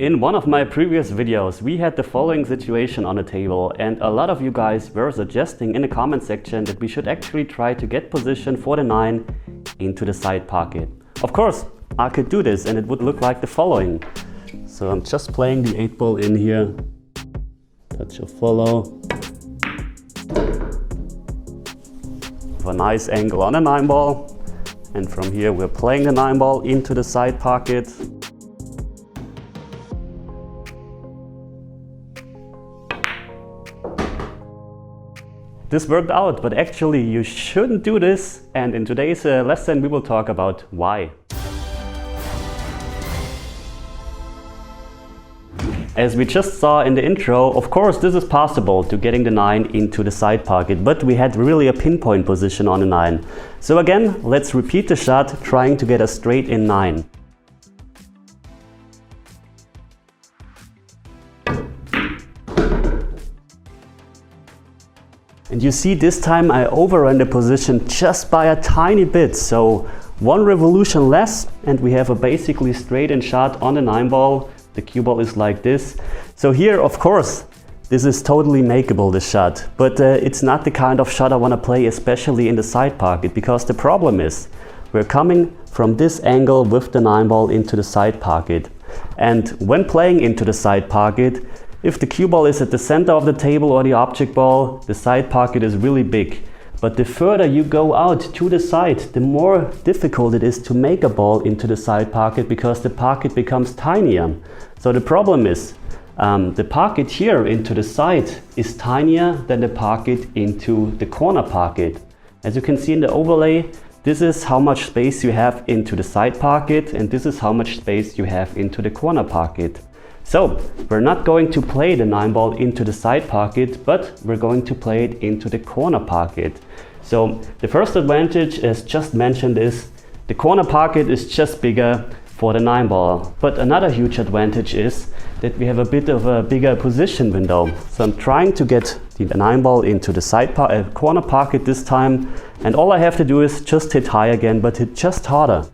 In one of my previous videos, we had the following situation on the table, and a lot of you guys were suggesting in the comment section that we should actually try to get position for the 9 into the side pocket. Of course, I could do this and it would look like the following. So I'm just playing the 8 ball in here, touch of follow, with a nice angle on the 9 ball, and from here we're playing the 9 ball into the side pocket. This worked out, but actually you shouldn't do this, and in today's lesson we will talk about why. As we just saw in the intro, of course this is possible to getting the 9 into the side pocket, but we had really a pinpoint position on the 9. So again, let's repeat the shot, trying to get a straight in 9. And you see, this time I overrun the position just by a tiny bit, so one revolution less and we have a basically straight in shot on the 9 ball. The cue ball is like this. So here, of course, this is totally makeable, this shot, but it's not the kind of shot I want to play, especially in the side pocket, because the problem is we're coming from this angle with the 9 ball into the side pocket. And when playing into the side pocket, if the cue ball is at the center of the table or the object ball, the side pocket is really big. But the further you go out to the side, the more difficult it is to make a ball into the side pocket, because the pocket becomes tinier. So the problem is, the pocket here into the side is tinier than the pocket into the corner pocket. As you can see in the overlay, this is how much space you have into the side pocket, and this is how much space you have into the corner pocket. So we're not going to play the 9 ball into the side pocket, but we're going to play it into the corner pocket. So the first advantage, as just mentioned, is the corner pocket is just bigger for the 9 ball. But another huge advantage is that we have a bit of a bigger position window. So I'm trying to get the 9 ball into the corner pocket this time, and all I have to do is just hit high again, but hit just harder.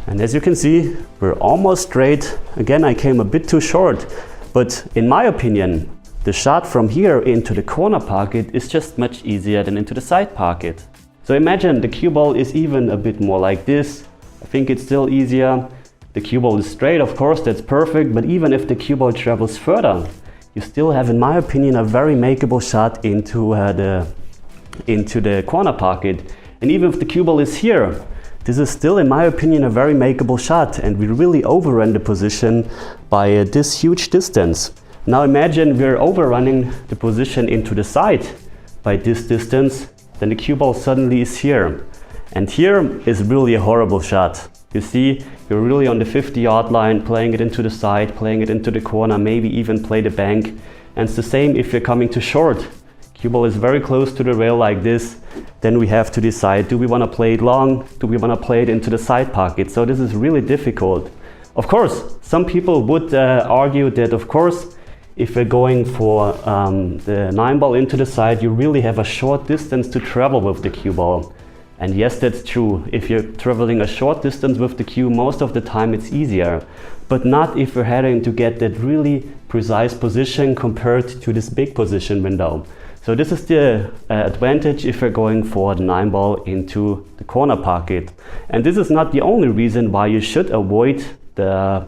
And as you can see, we're almost straight. Again, I came a bit too short, but in my opinion, the shot from here into the corner pocket is just much easier than into the side pocket. So imagine the cue ball is even a bit more like this. I think it's still easier. The cue ball is straight, of course, that's perfect, but even if the cue ball travels further, you still have, in my opinion, a very makeable shot into the corner pocket. And even if the cue ball is here, this is still, in my opinion, a very makeable shot, and we really overrun the position by this huge distance. Now imagine we're overrunning the position into the side by this distance, then the cue ball suddenly is here. And here is really a horrible shot. You see, you're really on the 50-yard line, playing it into the side, playing it into the corner, maybe even play the bank. And it's the same if you're coming to short. Cue ball is very close to the rail like this, then we have to decide, do we want to play it long, do we want to play it into the side pocket? So this is really difficult. Of course, some people would argue that, of course, if we're going for the 9 ball into the side, you really have a short distance to travel with the cue ball. And yes, that's true. If you're traveling a short distance with the cue, most of the time it's easier. But not if we're having to get that really precise position compared to this big position window. So this is the advantage if we're going for the 9 ball into the corner pocket. And this is not the only reason why you should avoid the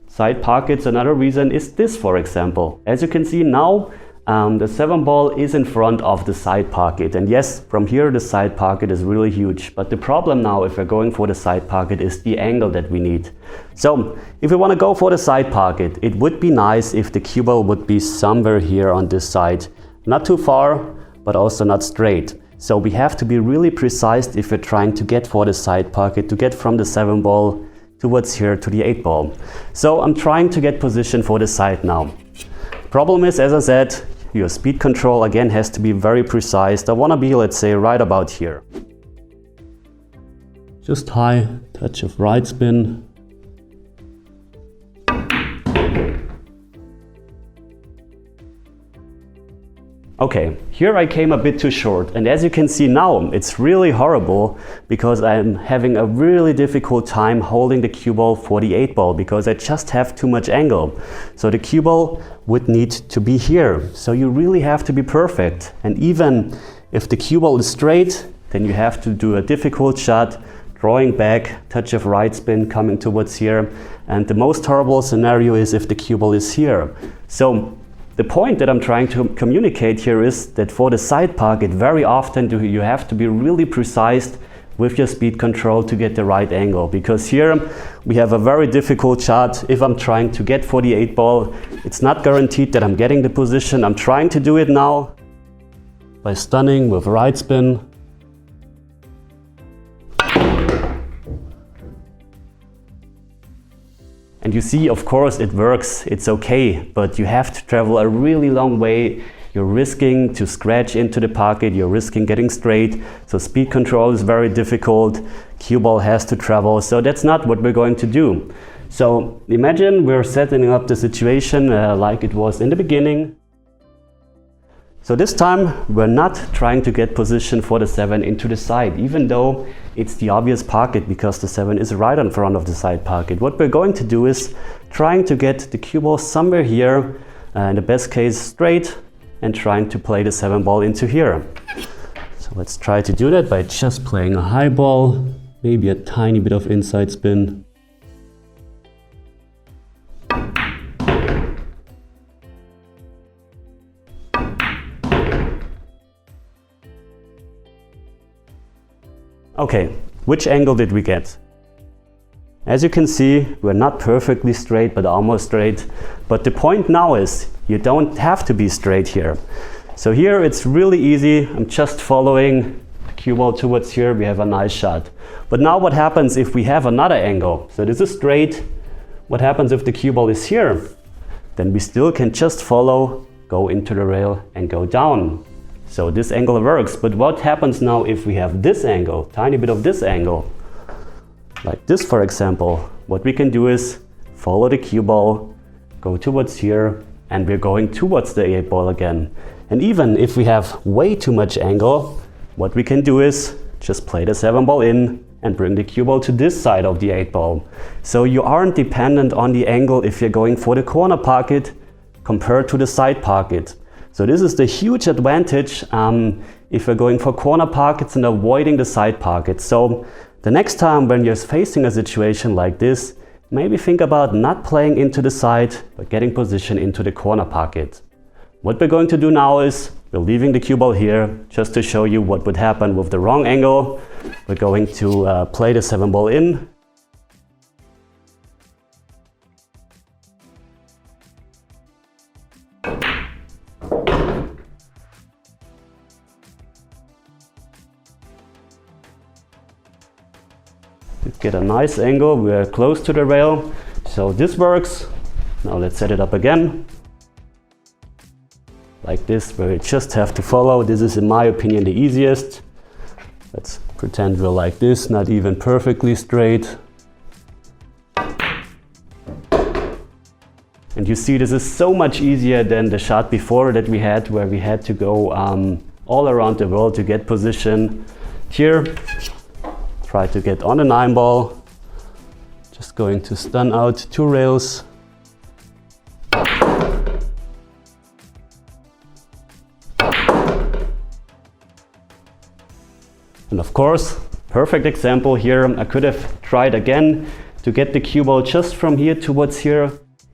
side pockets. Another reason is this, for example. As you can see now, the 7 ball is in front of the side pocket. And yes, from here the side pocket is really huge. But the problem now, if we're going for the side pocket, is the angle that we need. So if we want to go for the side pocket, it would be nice if the cue ball would be somewhere here on this side. Not too far, but also not straight. So we have to be really precise if we're trying to get for the side pocket, to get from the 7 ball towards here to the 8 ball. So I'm trying to get position for the side now. Problem is, as I said, your speed control again has to be very precise. I want to be, let's say, right about here. Just high, touch of right spin. Okay, here I came a bit too short, and as you can see now, it's really horrible because I'm having a really difficult time holding the cue ball for the 8-ball because I just have too much angle. So the cue ball would need to be here. So you really have to be perfect. And even if the cue ball is straight, then you have to do a difficult shot, drawing back, touch of right spin, coming towards here. And the most horrible scenario is if the cue ball is here. So the point that I'm trying to communicate here is that for the side pocket, very often you have to be really precise with your speed control to get the right angle. Because here we have a very difficult shot. If I'm trying to get for the 8-ball, it's not guaranteed that I'm getting the position. I'm trying to do it now by stunning with right spin. And you see, of course, it works, it's okay, but you have to travel a really long way. You're risking to scratch into the pocket, you're risking getting straight, so speed control is very difficult. Cue ball has to travel, so that's not what we're going to do. So imagine we're setting up the situation like it was in the beginning. So this time we're not trying to get position for the 7 into the side, even though it's the obvious pocket because the 7 is right in front of the side pocket. What we're going to do is trying to get the cue ball somewhere here, in the best case straight, and trying to play the 7-ball into here. So let's try to do that by just playing a high ball, maybe a tiny bit of inside spin. Okay, which angle did we get? As you can see, we're not perfectly straight, but almost straight. But the point now is, you don't have to be straight here. So here it's really easy. I'm just following the cue ball towards here. We have a nice shot. But now what happens if we have another angle? So this is straight. What happens if the cue ball is here? Then we still can just follow, go into the rail and go down. So this angle works, but what happens now if we have this angle, tiny bit of this angle? Like this, for example. What we can do is follow the cue ball, go towards here, and we're going towards the 8-ball again. And even if we have way too much angle, what we can do is just play the 7-ball in and bring the cue ball to this side of the 8-ball. So you aren't dependent on the angle if you're going for the corner pocket compared to the side pocket. So this is the huge advantage if you're going for corner pockets and avoiding the side pockets. So the next time when you're facing a situation like this, maybe think about not playing into the side, but getting position into the corner pocket. What we're going to do now is, we're leaving the cue ball here just to show you what would happen with the wrong angle. We're going to play the 7-ball in. Get a nice angle, we're close to the rail, so this works. Now let's set it up again. Like this, where we just have to follow. This is, in my opinion, the easiest. Let's pretend we're like this, not even perfectly straight. And you see, this is so much easier than the shot before that we had, where we had to go all around the world to get position. Here, try to get on a 9-ball. Just going to stun out 2 rails. And of course, perfect example here. I could have tried again to get the cue ball just from here towards here,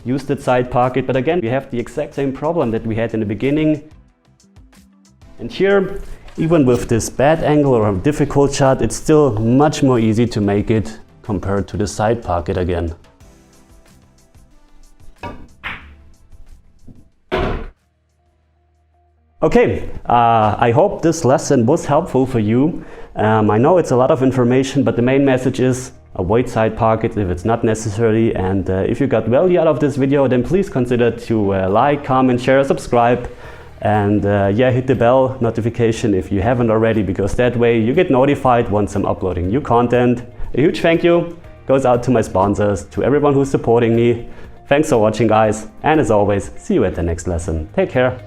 use that side pocket, but again, we have the exact same problem that we had in the beginning. And here, even with this bad angle or a difficult shot, it's still much more easy to make it compared to the side pocket again. Okay, I hope this lesson was helpful for you. I know it's a lot of information, but the main message is avoid side pockets if it's not necessary. And if you got value out of this video, then please consider to like, comment, share, subscribe. And yeah, hit the bell notification if you haven't already, because that way you get notified once I'm uploading new content. A huge thank you goes out to my sponsors, to everyone who's supporting me. Thanks for watching, guys, and as always, see you at the next lesson. Take care.